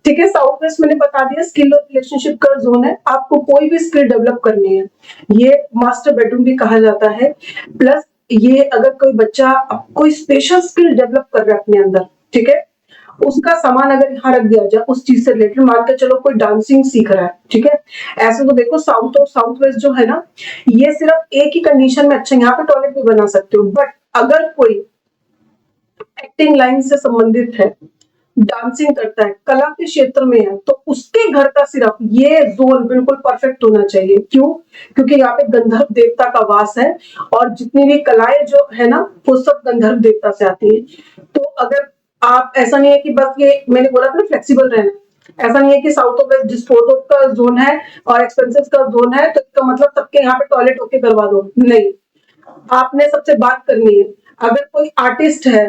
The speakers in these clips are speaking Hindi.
ठीक है, साउथ वेस्ट मैंने बता दिया स्किल और रिलेशनशिप का जोन है। आपको कोई भी स्किल डेवलप करनी है, ये मास्टर बेडरूम भी कहा जाता है। प्लस ये अगर कोई बच्चा कोई स्पेशल स्किल डेवलप कर रहा है अपने अंदर, ठीक है, उसका सामान अगर यहाँ रख दिया जाए उस चीज से रिलेटेड, मान के चलो कोई डांसिंग सीख रहा है, ठीक है, ऐसे तो देखो साउथ और साउथ वेस्ट जो है ना, ये सिर्फ एक ही कंडीशन में अच्छा, यहाँ पे टॉयलेट भी बना सकते हो, बट अगर कोई एक्टिंग लाइन से संबंधित है, डांसिंग करता है, कला के क्षेत्र में है, तो उसके घर का सिर्फ ये जोन बिल्कुल परफेक्ट होना चाहिए। क्यों? क्योंकि यहाँ पे गंधर्व देवता का वास है, और जितनी भी कलाएं जो है ना, वो सब गंधर्व देवता से आती है। तो अगर आप, ऐसा नहीं है कि बस ये मैंने बोला था ना फ्लेक्सिबल रहना, ऐसा नहीं है कि south of waste dispose of का जोन है और एक्सपेंसेस का जोन है तो इसका मतलब सबके यहाँ पे टॉयलेट होके करवा दो, नहीं। आपने सबसे बात करनी है। अगर कोई आर्टिस्ट है,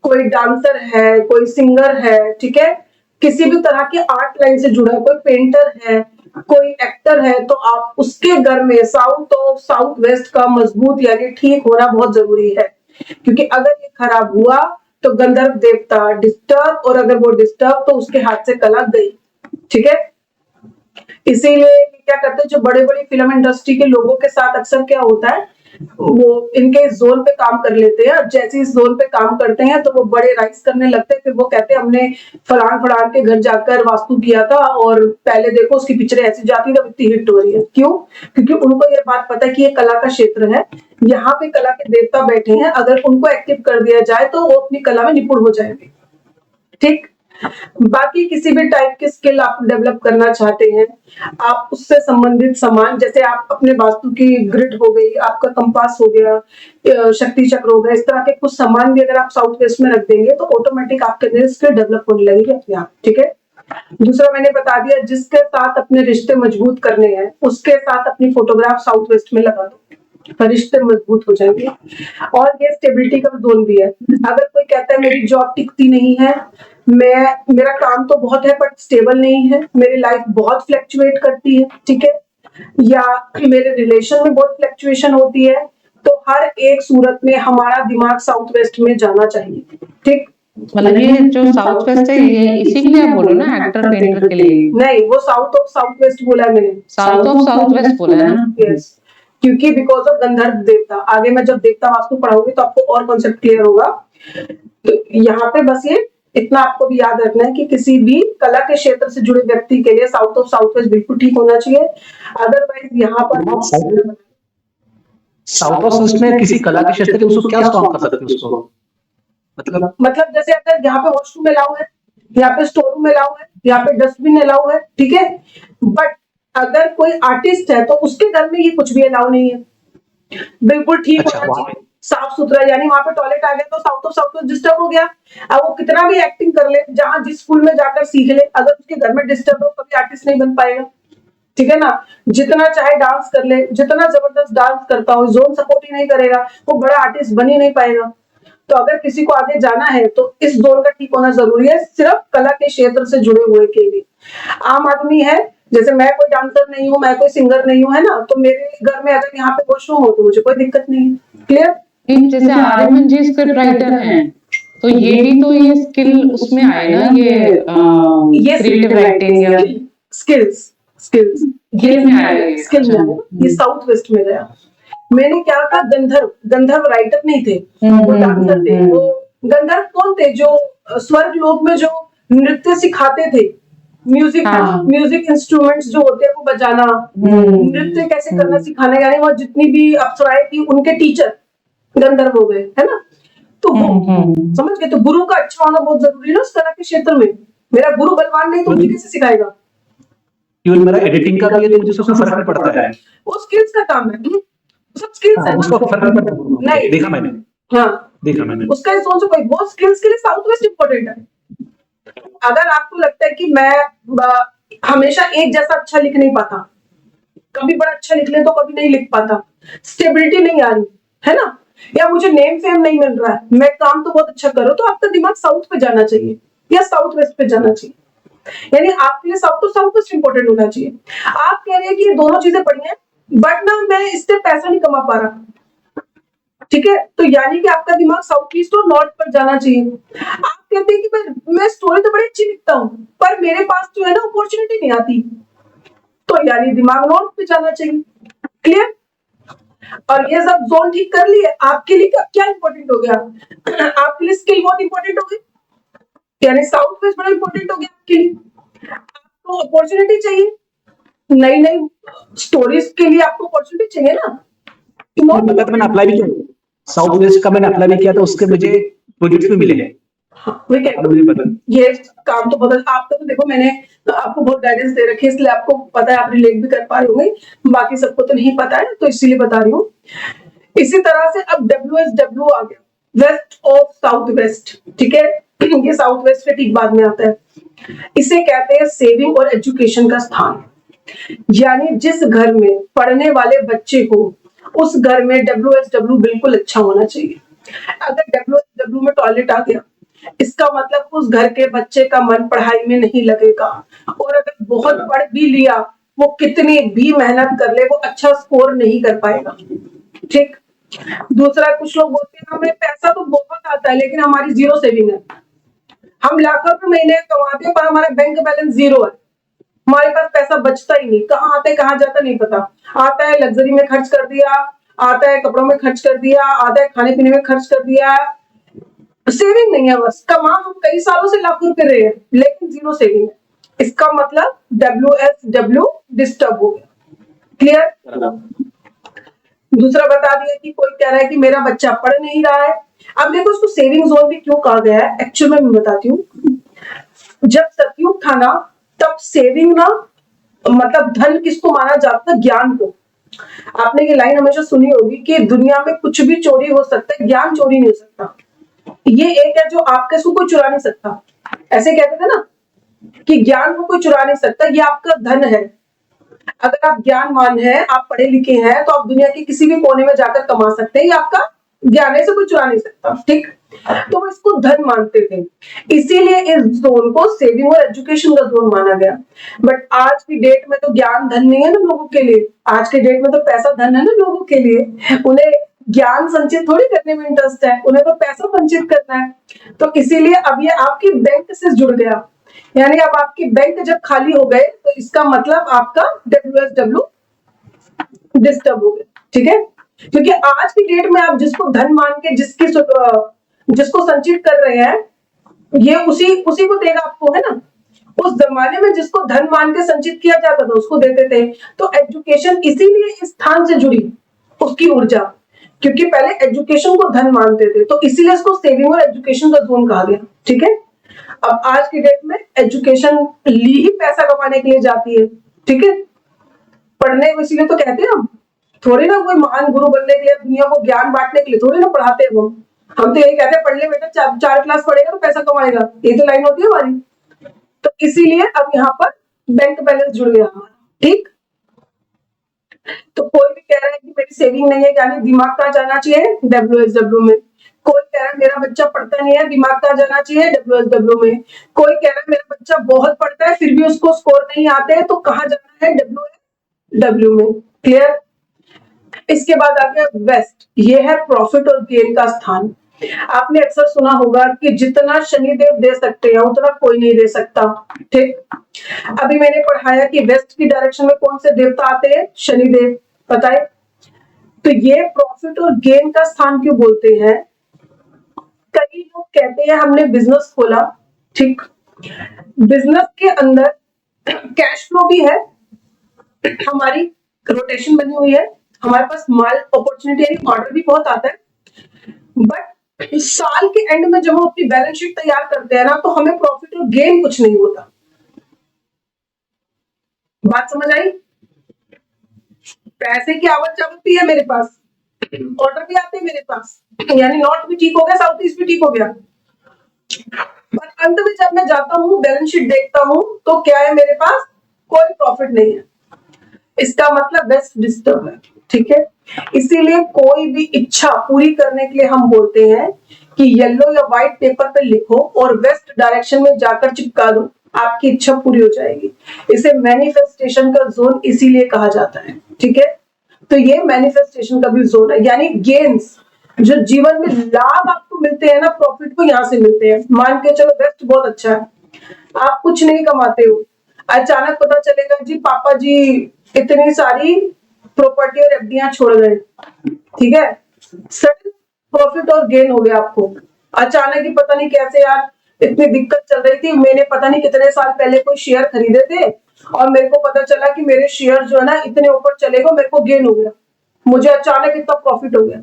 कोई डांसर है, कोई सिंगर है, ठीक है, किसी भी तरह की आर्ट लाइन से जुड़ा है, कोई पेंटर है, कोई एक्टर है, तो आप उसके घर में साउथ और साउथ वेस्ट का मजबूत यानी ठीक होना बहुत जरूरी है। क्योंकि अगर ये खराब हुआ तो गंधर्व देवता डिस्टर्ब, और अगर वो डिस्टर्ब तो उसके हाथ से कला गई। ठीक है, इसीलिए क्या करते हैं, जो बड़े बड़े फिल्म इंडस्ट्री के लोगों के साथ अक्सर क्या होता है, वो इनके जोन पे काम कर लेते हैं, जैसे इस जोन पे काम करते हैं तो वो बड़े राइस करने लगते हैं, फिर वो कहते हैं हमने फलान फलान के घर जाकर वास्तु किया था और पहले देखो उसकी पिक्चरें ऐसी जाती तब इतनी हिट हो रही है। क्यों? क्योंकि उनको ये बात पता है कि ये कला का क्षेत्र है, यहाँ पे कला के देवता बैठे हैं, अगर उनको एक्टिव कर दिया जाए तो वो अपनी कला में निपुण हो जाएंगे। ठीक, बाकी किसी भी टाइप के स्किल आप डेवलप करना चाहते हैं, आप उससे संबंधित सामान, जैसे आप अपने वास्तु की ग्रिड हो गई, आपका कंपास हो गया, शक्ति चक्र हो गया, इस तरह के कुछ सामान भी अगर आप साउथ वेस्ट में रख देंगे तो ऑटोमेटिक आपके अंदर स्किल डेवलप होने लगेगी अपने आप। ठीक है, दूसरा मैंने बता दिया, जिसके साथ अपने रिश्ते मजबूत करने हैं उसके साथ अपनी फोटोग्राफ साउथ वेस्ट में लगा दो, रिश्ते मजबूत हो जाएंगे। और ये स्टेबिलिटी का जोन भी है। अगर कोई कहता है मेरी जॉब टिकती नहीं है, मेरा काम तो बहुत है बट स्टेबल नहीं है, मेरी लाइफ बहुत फ्लक्चुएट करती है, ठीक है, या मेरे रिलेशन में बहुत फ्लक्चुएशन होती है, तो हर एक सूरत में हमारा दिमाग साउथ वेस्ट में जाना चाहिए। ठीक, मतलब ये जो साउथ वेस्ट है ये इसी के लिए आप बोलो ना, एक्टर पेंटर के लिए? नहीं, वो साउथ ऑफ साउथ वेस्ट बोला है मैंने, साउथ ऑफ साउथ वेस्ट बोला है ना? यस, क्योंकि बिकॉज ऑफ गंधर्व देवता। आगे मैं जब देवता वास्तु पढ़ाऊंगी तो आपको और कॉन्सेप्ट क्लियर होगा। तो यहाँ पे बस ये इतना आपको भी याद रखना है कि किसी भी कला के क्षेत्र से जुड़े व्यक्ति के लिए साउथ ऑफ साउथ वेस्ट बिल्कुल ठीक होना चाहिए। अदरवाइज यहाँ पर साउथ ऑफ वेस्ट में किसी कला के क्षेत्र के उसको क्या स्टॉप कर सकते हैं उसको? मतलब जैसे अगर यहाँ पे वॉशरूम अलाउ है, यहाँ पे स्टोर रूम अलाउ है, यहाँ पे डस्टबिन अलाउ है, ठीक है, बट अगर कोई आर्टिस्ट है तो उसके घर में ये कुछ भी अलाउ नहीं है। बिल्कुल ठीक होना चाहिए, साफ सुथरा, यानी वहां पे टॉयलेट आ गया तो साउथ ऑफ साउथ डिस्टर्ब हो गया। अब वो कितना भी एक्टिंग कर ले, जहां जिस स्कूल में जाकर सीख ले, अगर उसके घर में डिस्टर्ब हो कभी आर्टिस्ट नहीं बन पाएगा। ठीक है ना, जितना चाहे डांस कर ले, जितना जबरदस्त डांस करता हो, जोन सपोर्ट ही नहीं करेगा, वो बड़ा आर्टिस्ट बन ही नहीं पाएगा। तो अगर किसी को आगे जाना है तो इस जोन का ठीक होना जरूरी है, सिर्फ कला के क्षेत्र से जुड़े हुए के लिए। आम आदमी है, जैसे मैं कोई डांसर नहीं हूँ, मैं कोई सिंगर नहीं हूँ, है ना, तो मेरे घर में अगर यहाँ पे वॉशरूम हो तो मुझे कोई दिक्कत नहीं है। क्लियर? जैसे आर्यमन जी स्क्रिप्ट राइटर हैं, तो ये भी तो ये स्किल उसमें आए ना, ये क्रिएटिव राइटिंग या स्किल्स ये स्किल में आया, ये साउथ वेस्ट में गया। मैंने क्या कहा, गंधर्व राइटर नहीं थे, वो डांसर थे। वो गंधर्व कौन थे? जो स्वर्ग लोक में जो नृत्य सिखाते थे, म्यूजिक इंस्ट्रूमेंट्स जो होते हैं वो बजाना, नृत्य कैसे करना सिखाने, यानी वो जितनी भी अप्सराएं थी उनके टीचर गंधर्व हो गए, है ना। तो वो समझ गए, तो गुरु का अच्छा होना बहुत जरूरी है ना उस कला के क्षेत्र में। मेरा गुरु बलवान नहीं तो मुझे कैसे सिखाएगा? मेरा एडिटिंग का भी है तो मुझे उससे फर्क नहीं पड़ता है, वो स्किल्स का काम है, सब स्किल्स है, उसको फर्क नहीं पड़ता। नहीं देखा मैंने, हाँ देखा मैंने उसका सोच कोई, वो स्किल्स के लिए साउथ वेस्ट इंपॉर्टेंट है। अगर आपको लगता है कि मैं हमेशा एक जैसा अच्छा लिख नहीं पाता, कभी बड़ा अच्छा लिख ले तो कभी नहीं लिख पाता, स्टेबिलिटी नहीं आ रही है ना, या मुझे नेम फेम नहीं मिल रहा है, मैं काम तो बहुत अच्छा करूँ, तो आपका दिमाग साउथ पे जाना चाहिए या साउथ वेस्ट पे जाना चाहिए। यानी आपके लिए साउथ तो साउथ वेस्ट इंपॉर्टेंट होना चाहिए। आप कह रहे हैं कि ये दोनों चीजें बढ़िया है बट ना मैं इससे पैसा नहीं कमा पा रहा, ठीक है, तो यानी कि आपका दिमाग साउथ ईस्ट और नॉर्थ पर जाना चाहिए। आप कहते हैं कि मैं स्टोरी तो बड़ी अच्छी लिखता हूँ, पर मेरे पास जो है ना अपॉर्चुनिटी नहीं आती, तो यानी दिमाग नॉर्थ पे जाना चाहिए। क्लियर? और ये सब जोन ठीक कर लिए, आपके लिए क्या इंपॉर्टेंट हो गया? आपके लिए स्किल बहुत इंपॉर्टेंट हो गई, यानी साउथ वेस्ट बड़ा इंपॉर्टेंट हो गया आपके लिए। आपको अपॉर्चुनिटी चाहिए, नई नई स्टोरीज के लिए आपको अपॉर्चुनिटी चाहिए ना। मतलब मैंने अप्लाई भी किया, साउथ वेस्ट का मैंने अप्लाई भी किया, तो उसके मुझे प्रोजेक्ट भी मिले हैं। हाँ, मुझे पता ये काम तो बदल आपका, तो देखो मैंने आपको बहुत गाइडेंस दे रखी है, इसलिए आपको पता है, आप रिलेट भी कर पा रहे होंगे, बाकी सबको तो नहीं पता है, तो इसीलिए बता रही हूँ। इसी तरह से अब WSW आ गया, वेस्ट ऑफ साउथ वेस्ट, ठीक है। ये साउथ वेस्ट के ठीक बाद में आता है। इसे कहते हैं सेविंग और एजुकेशन का स्थान, यानी जिस घर में पढ़ने वाले बच्चे को, उस घर में WSW बिल्कुल अच्छा होना चाहिए। अगर WSW में टॉयलेट आ गया, इसका मतलब उस घर के बच्चे का मन पढ़ाई में नहीं लगेगा, और अगर बहुत पढ़ भी लिया, वो कितनी भी मेहनत कर ले, वो अच्छा स्कोर नहीं कर पाएगा। ठीक। दूसरा, कुछ लोग बोलते हैं हमें पैसा तो बहुत आता है लेकिन हमारी जीरो सेविंग है, हम लाखों रुपए महीने कमाते हैं पर हमारा बैंक बैलेंस जीरो है, हमारे पास पैसा बचता ही नहीं, कहाँ आता है कहाँ जाता नहीं पता। आता है लग्जरी में खर्च कर दिया, आता है कपड़ों में खर्च कर दिया, आता है खाने पीने में खर्च कर दिया, सेविंग नहीं है, बस कमा हम कई सालों से लाखों रुपए रहे हैं लेकिन जीरो सेविंग है। इसका मतलब WSW डिस्टर्ब हो गया। क्लियर? दूसरा बता दिया कि कोई कह रहा है कि मेरा बच्चा पढ़ नहीं रहा है। अब देखो इसको सेविंग जोन भी क्यों कहा गया है, एक्चुअल में मैं बताती हूँ। जब सतयुग था ना, तब सेविंग ना, मतलब धन किसको माना जाता था? ज्ञान को। आपने ये लाइन हमेशा सुनी होगी कि दुनिया में कुछ भी चोरी हो सकता है, ज्ञान चोरी नहीं हो सकता। ये एक है जो आपके इसको कोई चुरा नहीं सकता। ऐसे कहते थे ना कि ज्ञान को कोई चुरा नहीं सकता, ये आपका धन है। अगर आप ज्ञानवान हैं, आप पढ़े लिखे हैं, तो आप दुनिया के किसी भी कोने में जाकर कमा सकते हैं, ये आपका ज्ञान है, इसे कोई चुरा नहीं सकता। ठीक। तो वो इसको धन मानते थे, इसीलिए इस जोन को सेविंग और एजुकेशन का जोन माना गया। बट आज की डेट में तो ज्ञान धन नहीं है ना लोगों के लिए, आज के डेट में तो पैसा धन है ना लोगों के लिए। उन्हें ज्ञान संचित थोड़ी करने में इंटरेस्ट है, उन्हें तो पैसा संचित करना है। तो इसीलिए अब ये आपकी बैंक से जुड़ गया, यानी अब आपकी बैंक जब खाली हो गए तो इसका मतलब आपका WSW डिस्टर्ब हो गया। ठीक है, क्योंकि आज की डेट में आप जिसको धन मान के जिसको संचित कर रहे हैं, ये उसी को देगा आपको, है ना। उस जमाने में जिसको धन मान के संचित किया जाता था उसको देते थे। तो एजुकेशन इसीलिए इस स्थान से जुड़ी, उसकी ऊर्जा, क्योंकि पहले एजुकेशन को धन मानते थे, तो इसीलिए इसको सेविंग और एजुकेशन का जोन कहा गया। ठीक है। अब आज की डेट में एजुकेशन ली ही पैसा कमाने के लिए जाती है। ठीक है, पढ़ने को इसीलिए तो कहते हैं हम, थोड़ी ना कोई महान गुरु बनने के लिए, दुनिया को ज्ञान बांटने के लिए थोड़ी ना पढ़ाते हैं हम तो यही कहते हैं पढ़ ले बेटा, 4 क्लास पढ़ेगा तो पैसा कमाएगा, ये तो लाइन होती है हमारी। तो इसीलिए अब यहाँ पर बैंक बैलेंस जुड़ गया हमारा। ठीक। तो कोई भी कह रहा है कि मेरी सेविंग नहीं है, यानी दिमाग कहाँ जाना चाहिए? WSW में। कोई कह रहा है मेरा बच्चा पढ़ता नहीं है, दिमाग कहाँ जाना चाहिए? WSW में। कोई कह रहा है मेरा बच्चा बहुत पढ़ता है फिर भी उसको स्कोर नहीं आते हैं, तो कहाँ जाना है? WSW में। क्लियर? इसके बाद आ गया वेस्ट, ये है प्रॉफिट और गेन का स्थान। आपने अक्सर सुना होगा कि जितना शनिदेव दे सकते हैं उतना कोई नहीं दे सकता। ठीक। अभी मैंने पढ़ाया कि वेस्ट की डायरेक्शन में कौन से देवता आते हैं? शनिदेव। बताए। तो ये प्रॉफिट और गेन का स्थान क्यों बोलते हैं? कई लोग कहते हैं हमने बिजनेस खोला, ठीक, बिजनेस के अंदर कैश फ्लो भी है, हमारी रोटेशन बनी हुई है, हमारे पास माल अपॉर्चुनिटी यानी ऑर्डर भी बहुत आता है, बट साल के एंड में जब हम अपनी बैलेंस शीट तैयार करते हैं ना, तो हमें प्रॉफिट और गेन कुछ नहीं होता। बात समझ आई? पैसे की आवक जावक भी है मेरे पास, ऑर्डर भी आते हैं मेरे पास, यानी नॉर्थ भी ठीक हो गया, साउथ ईस्ट भी ठीक हो गया, पर अंत में जब मैं जाता हूँ बैलेंस शीट देखता हूँ तो क्या है मेरे पास? कोई प्रॉफिट नहीं है। इसका मतलब वेस्ट डिस्टर्ब है। ठीक है, इसीलिए कोई भी इच्छा पूरी करने के लिए हम बोलते हैं कि येलो या व्हाइट पेपर पे लिखो और वेस्ट डायरेक्शन में जाकर चिपका दो, आपकी इच्छा पूरी हो जाएगी। इसे मैनिफेस्टेशन का जोन इसीलिए कहा जाता है। ठीक है, तो ये मैनिफेस्टेशन का भी जोन है, यानी गेन्स, जो जीवन में लाभ आपको मिलते हैं ना प्रॉफिट वो यहाँ से मिलते हैं। मान के चलो वेस्ट बहुत अच्छा है, आप कुछ नहीं कमाते हो, अचानक पता चलेगा जी पापा जी इतनी सारी प्रॉपर्टी और एफडियां छोड़ गए, ठीक है, सडन प्रॉफिट और गेन हो गया आपको। अचानक ही पता नहीं कैसे यार इतनी दिक्कत चल रही थी, मैंने पता नहीं कितने साल पहले कोई शेयर खरीदे थे और मेरे को पता चला कि मेरे शेयर जो है ना इतने ऊपर चले गए, मेरे को गेन हो गया, मुझे अचानक इतना प्रॉफिट हो गया।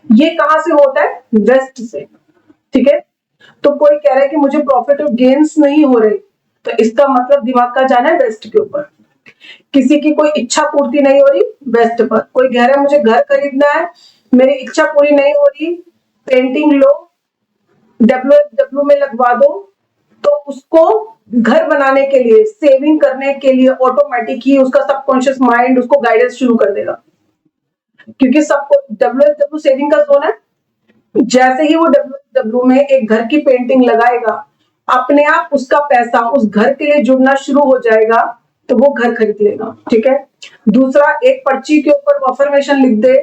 ये कहां से होता है? वेस्ट से, ठीक है। तो कोई कह रहा है कि मुझे प्रॉफिट और गेन्स नहीं हो रहे, तो इसका मतलब दिमाग का जाना है वेस्ट के ऊपर। किसी की कोई इच्छा पूर्ति नहीं हो रही, वेस्ट पर। कोई कह रहा है मुझे घर खरीदना है, मेरी इच्छा पूरी नहीं हो रही, पेंटिंग लो, डब्ल्यू में लगवा दो, तो उसको घर बनाने के लिए, सेविंग करने के लिए ऑटोमेटिक ही उसका सबकॉन्शियस माइंड उसको गाइडेंस शुरू कर देगा, क्योंकि सबको डब्ल्यू सेविंग का जोन है। जैसे ही वो डब्ल्यू में एक घर की पेंटिंग लगाएगा, अपने आप उसका पैसा उस घर के लिए जुड़ना शुरू हो जाएगा, तो वो घर खरीद लेगा, ठीक है। दूसरा, एक पर्ची के ऊपर अफर्मेशन लिख दे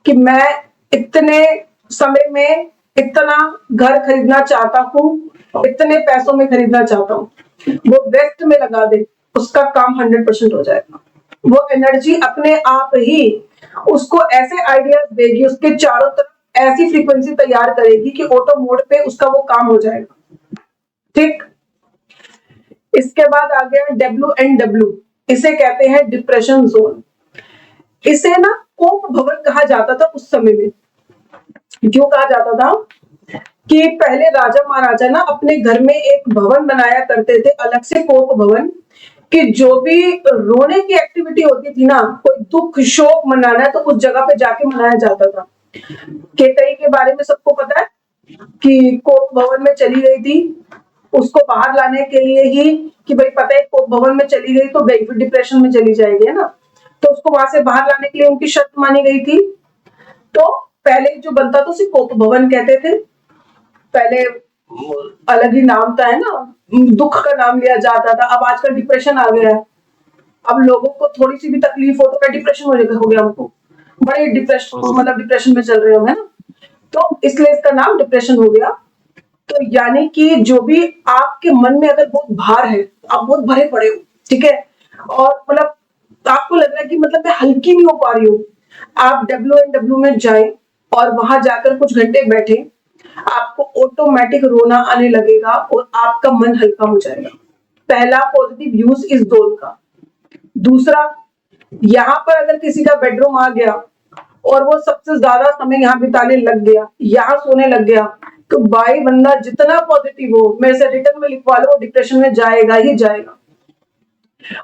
कि मैं इतने समय में इतना घर खरीदना चाहता हूँ, इतने पैसों में खरीदना चाहता हूँ, वो वेस्ट में लगा दे, उसका काम 100% हो जाएगा। वो एनर्जी अपने आप ही उसको ऐसे आइडियाज देगी, उसके चारों तरफ ऐसी फ्रीक्वेंसी तैयार करेगी कि ऑटो मोड पे उसका वो काम हो जाएगा, ठीक। इसके बाद आ गया डब्ल्यू, इसे कहते हैं डिप्रेशन जोन। इसे ना कोप भवन कहा जाता था उस समय में। क्यों कहा जाता था? कि पहले राजा महाराजा ना अपने घर में एक भवन बनाया करते थे अलग से, कोप भवन, कि जो भी रोने की एक्टिविटी होती थी ना, कोई दुख शोक मनाना है तो उस जगह पे जाके मनाया जाता था। केतई के बारे में सबको पता है कि कोप भवन में चली गई थी, उसको बाहर लाने के लिए ही, कि भाई पता है कोप भवन में चली गई तो गई फिर डिप्रेशन में चली जाएगी, है ना, तो उसको वहां से बाहर लाने के लिए उनकी शर्त मानी गई थी। तो पहले जो बनता था उसे कोप भवन कहते थे, पहले अलग ही नाम था, है ना, दुख का नाम लिया जाता था। अब आजकल डिप्रेशन आ गया है, अब लोगों को थोड़ी सी भी तकलीफ हो तो क्या डिप्रेशन हो गया, हमको बड़े डिप्रेशन, मतलब डिप्रेशन में चल रहे हो, है ना, तो इसलिए इसका नाम डिप्रेशन हो गया। तो यानी कि जो भी आपके मन में अगर बहुत भार है, आप बहुत भरे पड़े हो, ठीक है, और मतलब आपको लग रहा है कि मतलब मैं हल्की नहीं हो पा रही हूँ, आप डब्ल्यू में जाएं और वहां जाकर कुछ घंटे बैठे, आपको ऑटोमेटिक रोना आने लगेगा और आपका मन हल्का हो जाएगा। पहला पॉजिटिव यूज इस जोन का। दूसरा, यहाँ पर अगर किसी का बेडरूम आ गया और वो सबसे ज्यादा समय यहाँ बिताने लग गया, यहाँ सोने लग गया, तो भाई बंदा जितना पॉजिटिव हो, मेरे से रिटर्न में लिखवा लो, डिप्रेशन में जाएगा ही जाएगा।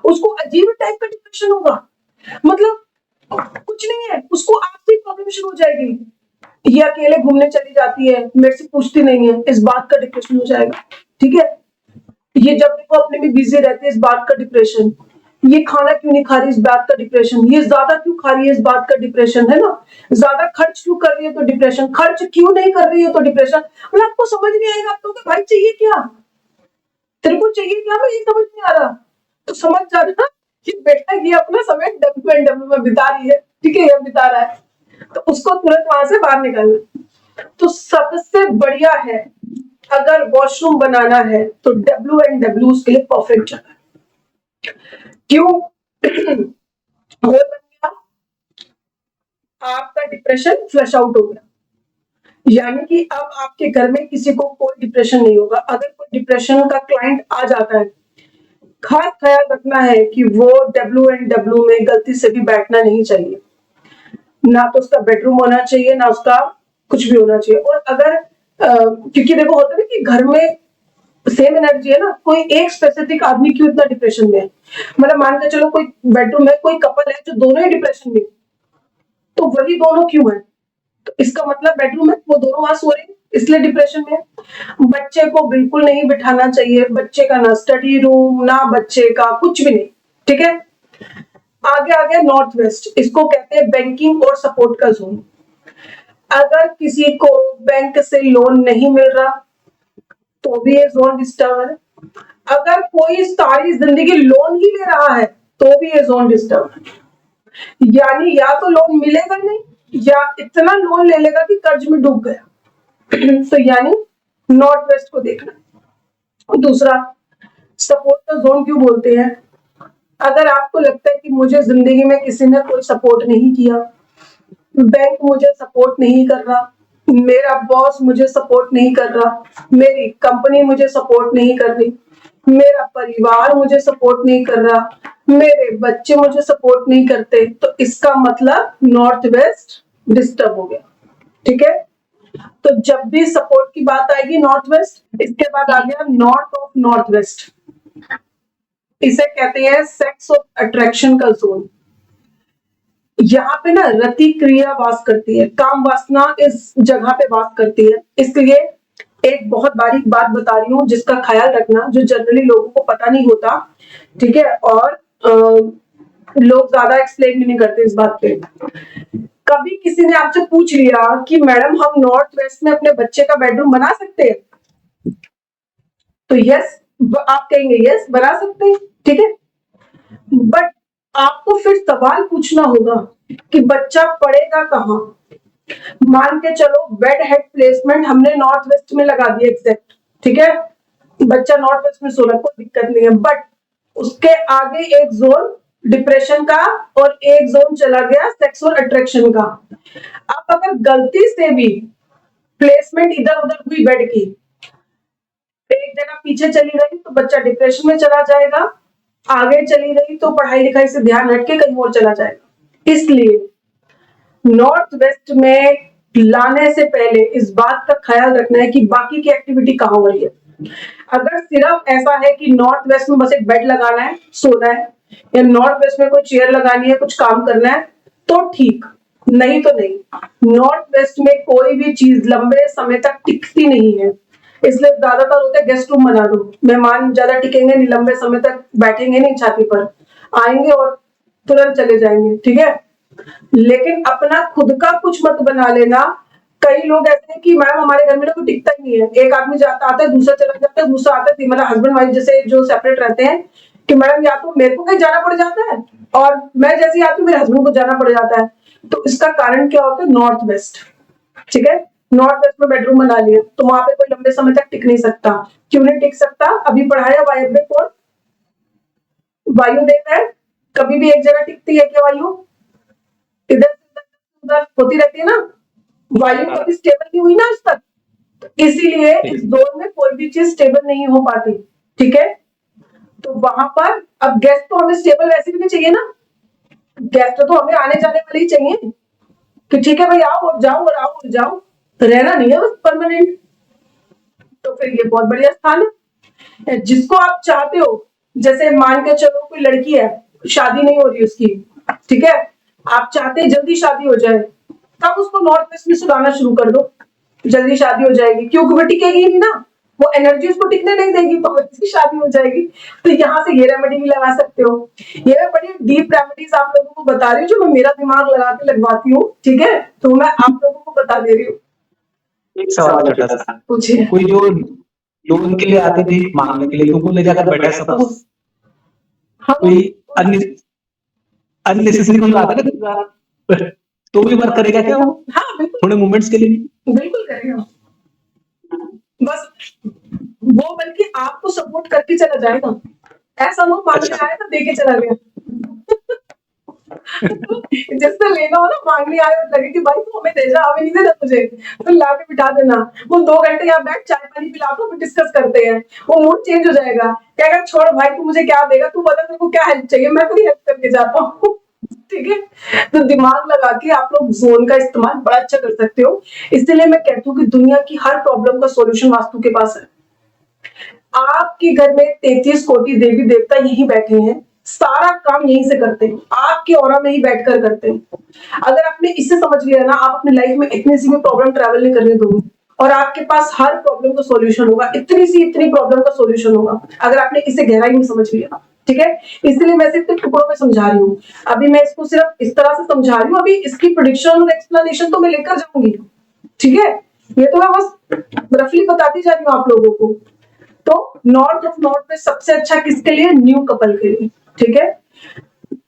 उसको अजीब टाइप का डिप्रेशन होगा, मतलब कुछ नहीं है, उसको आपसे प्रॉब्लम शुरू हो जाएगी। ये अकेले घूमने चली जाती है, मेरे से पूछती नहीं है, इस बात का डिप्रेशन हो जाएगा, ठीक है। ये जब देखो अपने में बिजी रहते हैं, इस बात का डिप्रेशन। ये खाना क्यों नहीं खा रही, इस बात का डिप्रेशन। ये ज्यादा क्यों खा रही है, इस बात का डिप्रेशन, है ना। ज्यादा खर्च क्यों कर रही है, तो डिप्रेशन। खर्च क्यों नहीं कर रही है, तो डिप्रेशन। मतलब आपको समझ नहीं आएगा, आपको भाई चाहिए क्या, तेरे को चाहिए क्या, मैं ये समझ नहीं आ रहा, तो समझ जाना कि बेटा ये अपना समय डब्ल्यू में बिता रही है, ठीक है, ये बिता रहा है, तो उसको तुरंत वहां से बाहर निकालना। तो सबसे बढ़िया है, अगर वॉशरूम बनाना है तो डब्ल्यू उसके लिए परफेक्ट जगह है। क्यों? वो बन गया, आपका डिप्रेशन फ्लश आउट हो गया, यानी कि अब आपके घर में किसी को कोई डिप्रेशन नहीं होगा। अगर कोई डिप्रेशन का क्लाइंट आ जाता है, खास ख्याल रखना है कि वो डब्ल्यू में गलती से भी बैठना नहीं चाहिए, ना तो उसका बेडरूम होना चाहिए, ना उसका कुछ भी होना चाहिए। और अगर क्योंकि देखो होता है ना कि घर में सेम एनर्जी है ना, कोई एक स्पेसिफिक आदमी क्यों इतना डिप्रेशन में है, मतलब मान के चलो कोई बेडरूम में कोई कपल है जो दोनों ही डिप्रेशन में, तो वही दोनों क्यों है, तो इसका मतलब बेडरूम है, वो दोनों वहां सो रहे हैं इसलिए डिप्रेशन में। बच्चे को बिल्कुल नहीं बिठाना चाहिए, बच्चे का ना स्टडी रूम, ना बच्चे का कुछ भी नहीं, ठीक है। आगे आ गया नॉर्थ वेस्ट, इसको कहते हैं बैंकिंग और सपोर्ट का जोन। अगर किसी को बैंक से लोन नहीं मिल रहा तो भी ये जोन डिस्टर्ब है। अगर कोई सारी जिंदगी लोन ही ले रहा है तो भी ये जोन डिस्टर्ब है। यानी या तो लोन मिलेगा नहीं, या इतना लोन ले लेगा कि कर्ज में डूब गया, तो यानी नॉर्थ वेस्ट को देखना। और दूसरा, सपोर्ट का जोन क्यों बोलते हैं? अगर आपको लगता है कि मुझे जिंदगी में किसी ने कोई सपोर्ट नहीं किया, बैंक मुझे सपोर्ट नहीं कर रहा, मेरा बॉस मुझे सपोर्ट नहीं कर रहा, मेरी कंपनी मुझे सपोर्ट नहीं कर रही, मेरा परिवार मुझे सपोर्ट नहीं कर रहा, मेरे बच्चे मुझे सपोर्ट नहीं करते, तो इसका मतलब नॉर्थ वेस्ट डिस्टर्ब हो गया। ठीक है, तो जब भी सपोर्ट की बात आएगी नॉर्थ वेस्ट, इसके बाद आ गया नॉर्थ ऑफ नॉर्थ वेस्ट। इसे कहते हैं सेक्स ऑफ अट्रैक्शन का जोन। यहाँ पे ना रति क्रिया वास करती है, काम वासना इस जगह पे वास करती है। इसलिए एक बहुत बारीक बात बता रही हूँ जिसका ख्याल रखना, जो जनरली लोगों को पता नहीं होता। ठीक है, और लोग ज्यादा एक्सप्लेन भी नहीं करते इस बात पे। कभी किसी ने आपसे पूछ लिया कि मैडम हम नॉर्थ वेस्ट में अपने बच्चे का बेडरूम बना सकते हैं, तो यस आप कहेंगे यस बना सकते हैं। ठीक है, बट आपको फिर सवाल पूछना होगा कि बच्चा पढ़ेगा कहाँ। मान के चलो बेड हेड प्लेसमेंट हमने नॉर्थ वेस्ट में लगा दिया एग्जैक्ट, ठीक है, बच्चा नॉर्थ वेस्ट में सो रहा है, कोई दिक्कत नहीं है, बट उसके आगे एक जोन डिप्रेशन का और एक जोन चला गया सेक्सुअल अट्रैक्शन का। अब अगर गलती से भी प्लेसमेंट इधर उधर हुई बेड की, एक जगह पीछे चली गई तो बच्चा डिप्रेशन में चला जाएगा, आगे चली गई तो पढ़ाई लिखाई से ध्यान हटके कहीं और चला जाएगा। इसलिए नॉर्थ वेस्ट में लाने से पहले इस बात का ख्याल रखना है कि बाकी की एक्टिविटी कहाँ हो रही है। अगर सिर्फ ऐसा है कि नॉर्थ वेस्ट में बस एक बेड लगाना है, सोना है, या नॉर्थ वेस्ट में कोई चेयर लगानी है, कुछ काम करना है, तो ठीक, नहीं तो नहीं। नॉर्थ वेस्ट में कोई भी चीज लंबे समय तक टिकती नहीं है, इसलिए ज्यादातर होता है गेस्ट रूम बना दो, मेहमान ज्यादा टिकेंगे नहीं, लंबे समय तक बैठेंगे नहीं, छाती पर आएंगे और तुरंत चले जाएंगे। ठीक है, लेकिन अपना खुद का कुछ मत बना लेना। कई लोग ऐसे हैं कि मैम हमारे घर में ना कोई टिकता ही नहीं है, एक आदमी जाता आता है, दूसरा चला जाता है, दूसरा आता है, मतलब हस्बैंड वाइफ जैसे जो सेपरेट रहते हैं कि मैडम या तो मेरे को कहीं जाना पड़ जाता है और मैं जैसे आती हूँ मेरे हस्बैंड को जाना पड़ जाता है। तो इसका कारण क्या होता है? North west. ठीक है, नॉर्थ वेस्ट में बेडरूम बना लिया तो वहां पे कोई लंबे समय तक टिक नहीं सकता। क्यों नहीं टिक सकता? अभी पढ़ाया वायव्य कौन? वायु देव है। कभी भी एक जगह टिकती है क्या वायु? इधर उधर होती रहती है ना, वायु कभी स्टेबल नहीं हुई ना आज तक, तो इसीलिए इस जोन में कोई भी चीज स्टेबल नहीं हो पाती। ठीक है, तो वहां पर अब गेस्ट तो हमें स्टेबल वैसे भी नहीं चाहिए ना, गेस्ट तो हमें आने जाने वाले ही चाहिए कि ठीक है भाई आओ और जाओ और आओ और जाओ, रहना नहीं है बस परमानेंट। तो फिर ये बहुत बढ़िया स्थान है जिसको आप चाहते हो। जैसे मान के चलो कोई लड़की है, शादी नहीं हो रही उसकी, ठीक है, आप चाहते हैं जल्दी शादी हो जाए, तब उसको नॉर्थ वेस्ट में सुधारना शुरू कर दो, जल्दी शादी हो जाएगी, क्योंकि वो टिकेगी नहीं ना, वो एनर्जी उसको टिकने नहीं देगी, तो वैसी शादी हो जाएगी। तो यहाँ से ये रेमेडी भी लगा सकते हो। ये मैं बड़ी डीप रेमेडीज आप लोगों को बता रही हूँ जो मैं मेरा दिमाग लगा के लगवाती हूँ। ठीक है, तो मैं आप लोगों को बता दे रही हूँ। एक सवाल छोटा सा, पूछिए। कोई जो लोन के लिए आते थे मांगने के लिए, तो वो ले जाकर बैठा सपोज कोई अननेसेसरी कोई आता है ना, तो भी वर्क करेगा क्या वो? हाँ बिल्कुल, थोड़े मोमेंट्स के लिए बिल्कुल करेगा। बस वो बल्कि आपको सपोर्ट करके चला जाएगा, ऐसा लोग मांगने आया तो देके चला गया। जिससे लेना हो ना, मांगने आए और लगे कि भाई तू हमें दे जा, हमें नहीं देना तुझे, तो ला के बिठा देना। वो 2 घंटे यहाँ बैठ चाय पानी पिला दो, फिर डिस्कस करते हैं, वो मूड चेंज हो जाएगा। कहेगा छोड़ भाई तू मुझे क्या देगा, तू बता तेरे को क्या हेल्प चाहिए, मैं तेरी हेल्प करके जाता हूँ। ठीक है, तो दिमाग लगा के आप लोग जोन का इस्तेमाल बड़ा अच्छा कर सकते हो। इसलिए मैं कहती हूँ कि दुनिया की हर प्रॉब्लम का सोल्यूशन वास्तु के पास है। आपके घर में 33 कोटि देवी देवता यहीं बैठे हैं, सारा काम यहीं से करते हैं, आपके ऑरा में ही बैठकर करते हैं। अगर आपने इसे समझ लिया ना, आप अपनी लाइफ में इतनी सी भी प्रॉब्लम ट्रैवल नहीं करने दोगे और आपके पास हर प्रॉब्लम का सॉल्यूशन होगा, इतनी प्रॉब्लम का सॉल्यूशन होगा, अगर आपने इसे गहराई में समझ लिया। ठीक है, इसलिए मैं सिर्फ टुकड़ों में समझा रही हूँ। अभी मैं इसको सिर्फ इस तरह से समझा रही हूँ, अभी इसकी प्रेडिक्शन और एक्सप्लेनेशन तो मैं लेकर जाऊंगी। ठीक है, ये तो मैं बस रफली बताती जा रही हूँ आप लोगों को। तो नॉर्थ ऑफ नॉर्थ में सबसे अच्छा किसके लिए? न्यू कपल के लिए। ठीक है,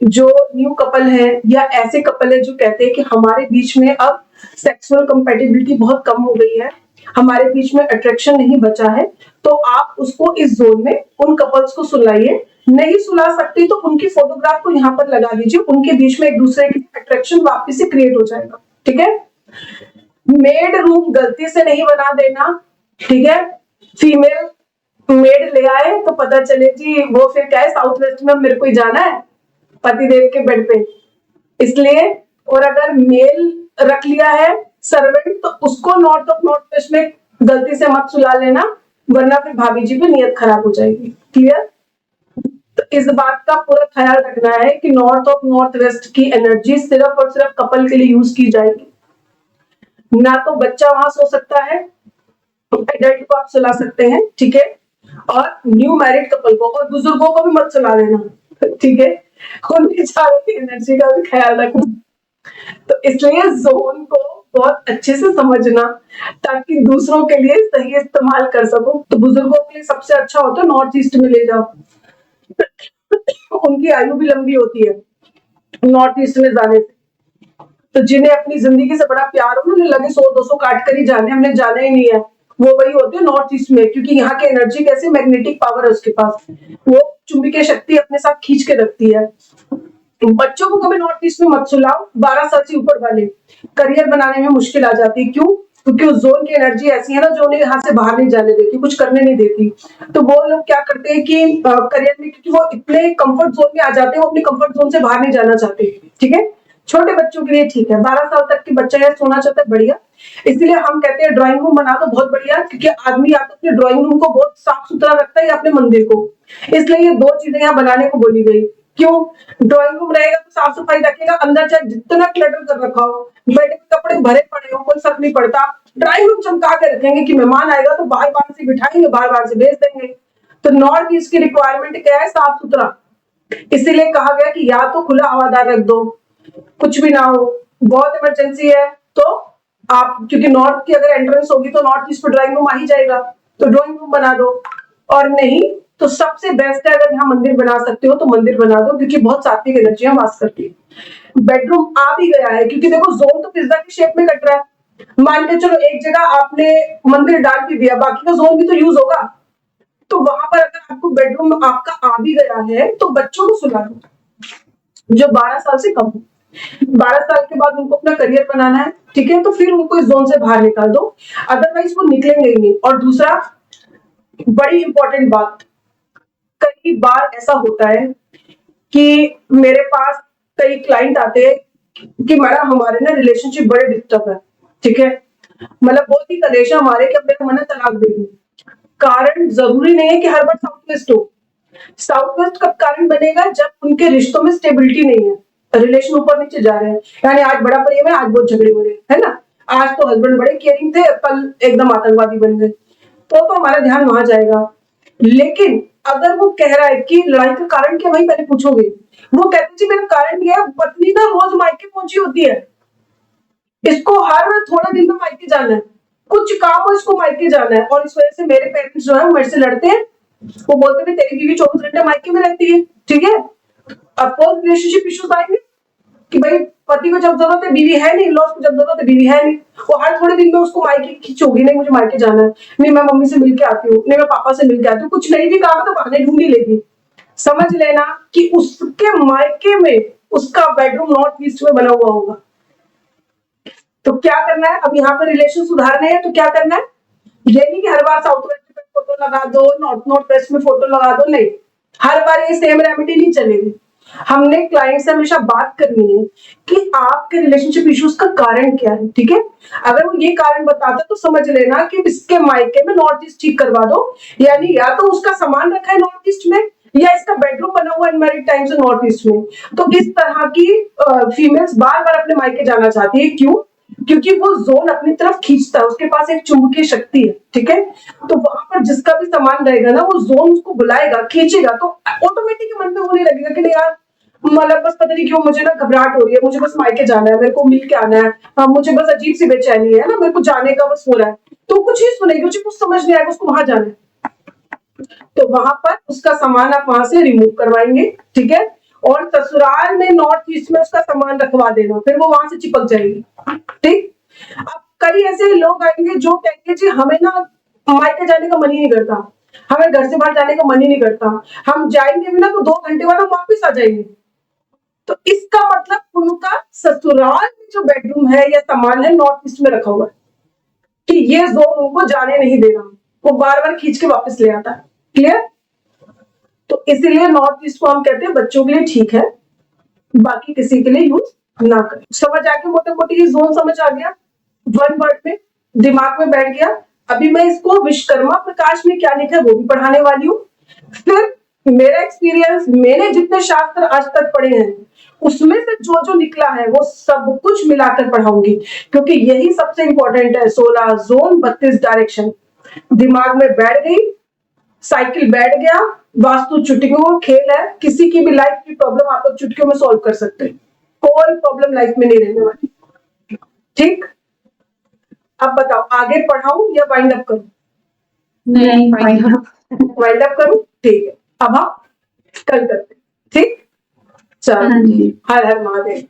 जो न्यू कपल है या ऐसे कपल है जो कहते हैं कि हमारे बीच में अब सेक्सुअल कंपैटिबिलिटी बहुत कम हो गई है, हमारे बीच में अट्रैक्शन नहीं बचा है, तो आप उसको इस जोन में उन कपल्स को सुलाइए। नहीं सुला सकती तो उनकी फोटोग्राफ को यहाँ पर लगा दीजिए, उनके बीच में एक दूसरे की अट्रैक्शन वापस से क्रिएट हो जाएगा। ठीक है, मेड रूम गलती से नहीं बना देना। ठीक है, फीमेल मेड ले आए तो पता चले जी वो फिर क्या है, साउथ वेस्ट में मेरे को ही जाना है पतिदेव के बेड पे, इसलिए। और अगर मेल रख लिया है सर्वेंट तो उसको नॉर्थ ऑफ नॉर्थ वेस्ट में गलती से मत सुला लेना, वरना फिर भाभी जी की नियत खराब हो जाएगी। क्लियर? तो इस बात का पूरा ख्याल रखना है कि नॉर्थ ऑफ नॉर्थ वेस्ट की एनर्जी सिर्फ और सिर्फ कपल के लिए यूज की जाएगी, ना तो बच्चा वहां सो सकता है, एडल्ट को आप सुला सकते हैं। ठीक है, और न्यू मैरिड कपल को और बुजुर्गों को भी मत सुला लेना। ठीक है, उनकी चारों की एनर्जी का भी ख्याल रखना। तो इसलिए जोन को बहुत अच्छे से समझना ताकि दूसरों के लिए सही इस्तेमाल कर सको। तो बुजुर्गों के लिए सबसे अच्छा होता है नॉर्थ ईस्ट में ले जाओ, उनकी आयु भी लंबी होती है नॉर्थ ईस्ट में जाने से। तो जिन्हें अपनी जिंदगी से बड़ा प्यार हो, उन्हें लगे 100-200 काट कर ही जाने, हमने जाना ही नहीं है, वो वही होते हैं नॉर्थ ईस्ट में, क्योंकि यहाँ की एनर्जी कैसे मैग्नेटिक पावर है उसके पास, वो चुंबकीय शक्ति अपने साथ खींच के रखती है। बच्चों को कभी नॉर्थ ईस्ट में मत सुलाओ, 12 साल से ऊपर वाले, करियर बनाने में मुश्किल आ जाती है। क्यों? क्योंकि उस जोन की एनर्जी ऐसी है ना जो उन्हें यहाँ से बाहर नहीं जाने देती, कुछ करने नहीं देती। तो वो लोग क्या करते हैं कि करियर में, क्योंकि वो इतने कंफर्ट जोन में आ जाते हैं, वो अपने कंफर्ट जोन से बाहर नहीं जाना चाहते। ठीक है, छोटे बच्चों के लिए ठीक है, 12 साल तक के बच्चा यार सोना चाहता है, बढ़िया। इसलिए हम कहते हैं ड्राइंग रूम बना दो, बहुत बढ़िया, क्योंकि आदमी या तो अपने ड्राइंग रूम को बहुत साफ सुथरा रखता है या अपने मंदिर को, इसलिए ये 2 चीजें यहाँ बनाने को बोली गई। क्यों? ड्राइंग रूम रहेगा तो साफ सफाई रखेगा, अंदर चाहे जितना क्लटर कर रखा हो, बेड के कपड़े भरे पड़े हो, कोई फर्क नहीं पड़ता, ड्राइंग रूम चमका के रखेंगे कि मेहमान आएगा तो बार बार से बिठाएंगे, बार बार से भेज देंगे। तो नॉर्थ ईस्ट की रिक्वायरमेंट क्या है? साफ सुथरा। इसीलिए कहा गया कि या तो खुला हवादार रख दो, कुछ भी ना हो, बहुत इमरजेंसी है तो आप, क्योंकि नॉर्थ की अगर एंट्रेंस होगी तो नॉर्थ ईस्ट में ड्राइंग रूम आ ही जाएगा, तो ड्राइंग रूम बना दो। और नहीं तो सबसे बेस्ट है, अगर यहाँ मंदिर बना सकते हो तो मंदिर बना दो, क्योंकि बहुत सात्विक एनर्जियां वास करती है। बेडरूम आ भी गया है, क्योंकि देखो जोन तो पिज्जा की शेप में कट रहा है। मान के चलो एक जगह आपने मंदिर डाल भी दिया, बाकी का जोन भी तो यूज होगा, तो वहां पर अगर आपको बेडरूम आपका आ भी गया है तो बच्चों को सुला दो जो 12 साल से कम हो। 12 साल के बाद उनको अपना करियर बनाना है, ठीक है, तो फिर उनको इस जोन से बाहर निकाल दो, अदरवाइज वो निकलेंगे ही नहीं। और दूसरा बड़ी इंपॉर्टेंट बात, कई बार ऐसा होता है कि मेरे पास कई क्लाइंट आते हैं कि मैडम हमारे ना रिलेशनशिप बड़े डिस्टर्ब है। ठीक है, मतलब बहुत ही कलेश है हमारे कि अब मेरा मन है तलाक दे दूं। कारण जरूरी नहीं है कि हर बार साउथ वेस्ट हो। साउथ वेस्ट कब कारण बनेगा? जब उनके रिश्तों में स्टेबिलिटी नहीं है, रिलेशन ऊपर नीचे जा रहे हैं, यानी आज बड़ा प्रेम है, आज बहुत झगड़े हो रहे हैं, है ना। आज तो हस्बैंड बड़े केयरिंग थे, कल एकदम आतंकवादी बन गए, तो हमारा ध्यान वहां जाएगा। लेकिन अगर वो कह रहा है कि लड़ाई का कारण क्या, वही पहले पूछोगे। वो कहते जी मेरा कारण ये है, पत्नी ना रोज मायके पहुंची होती है, इसको हर थोड़े दिन में मायके जाना है, कुछ काम हो इसको मायके जाना है, और इस वजह से मेरे पेरेंट्स जो है वो मेरे से लड़ते हैं। वो बोलते हैं तेरी बीवी 24 घंटे मायके में रहती है। ठीक है, अपोज रिलेशनशिप इश्यूज आएंगे कि भाई पति को जब जरूरत है बीवी है नहीं, लॉस को जब जरूरत है बीवी है नहीं, वो हर थोड़े दिन में उसको मायके खींचोगी, नहीं मुझे मायके जाना है, नहीं मैं मम्मी से मिलके आती हूँ, नहीं मैं पापा से मिलके आती हूँ, कुछ नहीं भी काम है तो बहाने ढूंढ ही लेगी। समझ लेना कि उसके मायके में उसका बेडरूम नॉर्थ ईस्ट में बना हुआ होगा। तो क्या करना है, अब यहाँ पे रिलेशन सुधारने हैं तो क्या करना है, ये नहीं कि हर बार साउथ वेस्ट में फोटो लगा दो, नॉर्थ वेस्ट में फोटो लगा दो, नहीं, हर बार ये सेम रेमेडी नहीं चलेगी। हमने क्लाइंट से हमेशा बात करनी है कि आपके रिलेशनशिप इश्यूज का कारण क्या है। ठीक है, अगर वो ये कारण बताता तो समझ लेना कि इसके मायके में नॉर्थ ईस्ट ठीक करवा दो, यानी या तो उसका सामान रखा है नॉर्थ ईस्ट में या इसका बेडरूम बना हुआ अनमैरिड टाइम से नॉर्थ ईस्ट में। तो इस तरह की फीमेल्स बार बार अपने मायके जाना चाहती है। क्यों? क्योंकि वो जोन अपनी तरफ खींचता है, उसके पास एक चुंबकीय शक्ति है। ठीक है, तो वहां पर जिसका भी सामान रहेगा ना, वो जोन उसको बुलाएगा, खींचेगा, तो ऑटोमेटिक मन में होने लगेगा कि नहीं यार, मतलब बस पता नहीं क्यों मुझे ना घबराहट हो रही है, मुझे बस मायके जाना है, मेरे को मिल के आना है, मुझे बस अजीब सी बेचैनी है ना, मेरे को जाने का बस हो रहा है। तो कुछ ही सुनेगी, मुझे कुछ समझ नहीं आएगा, उसको वहां जाना है, तो वहां पर उसका सामान आप वहां से रिमूव करवाएंगे। ठीक है, और ससुराल में नॉर्थ ईस्ट में उसका सामान रखवा देना, फिर वो वहां से चिपक जाएगी। ठीक, अब कई ऐसे लोग आएंगे जो कहेंगे जी हमें ना मायके जाने का मन ही नहीं करता, हमें घर से बाहर जाने का मन ही नहीं करता, हम जाएंगे भी ना तो 2 घंटे बाद हम वापस आ जाएंगे। तो इसका मतलब उनका ससुराल में जो बेडरूम है या सामान है नॉर्थ ईस्ट में रखा हुआ है कि ये जोन उनको जाने नहीं दे रहा, वो बार बार खींच के वापस ले आता है। क्लियर? तो इसीलिए नॉर्थ ईस्ट को हम कहते हैं बच्चों के लिए ठीक है, बाकी किसी के लिए यूज ना करें। समझ आ गया? मोटे मोटे ये जोन समझ आ गया, वन वर्ड में दिमाग में बैठ गया। अभी मैं इसको विश्वकर्मा प्रकाश में क्या लिखा है वो भी पढ़ाने वाली हूँ। फिर मेरा एक्सपीरियंस, मैंने जितने शास्त्र आज तक पढ़े हैं उसमें से जो जो निकला है वो सब कुछ मिलाकर पढ़ाऊंगी, क्योंकि यही सबसे इंपॉर्टेंट है। 16 जोन 32 डायरेक्शन दिमाग में बैठ गई, साइकिल बैठ गया, वास्तु चुटकियों का खेल है। किसी की भी लाइफ की प्रॉब्लम आप लोग चुटकियों में सॉल्व कर सकते हैं, कोई प्रॉब्लम लाइफ में नहीं रहने वाली। ठीक, अब बताओ आगे पढ़ाऊं या वाइंड अप करूं? नहीं, वाइंड अप करूं? ठीक है, अब हम कल करते हैं। ठीक, चलो, हर हर महादेव।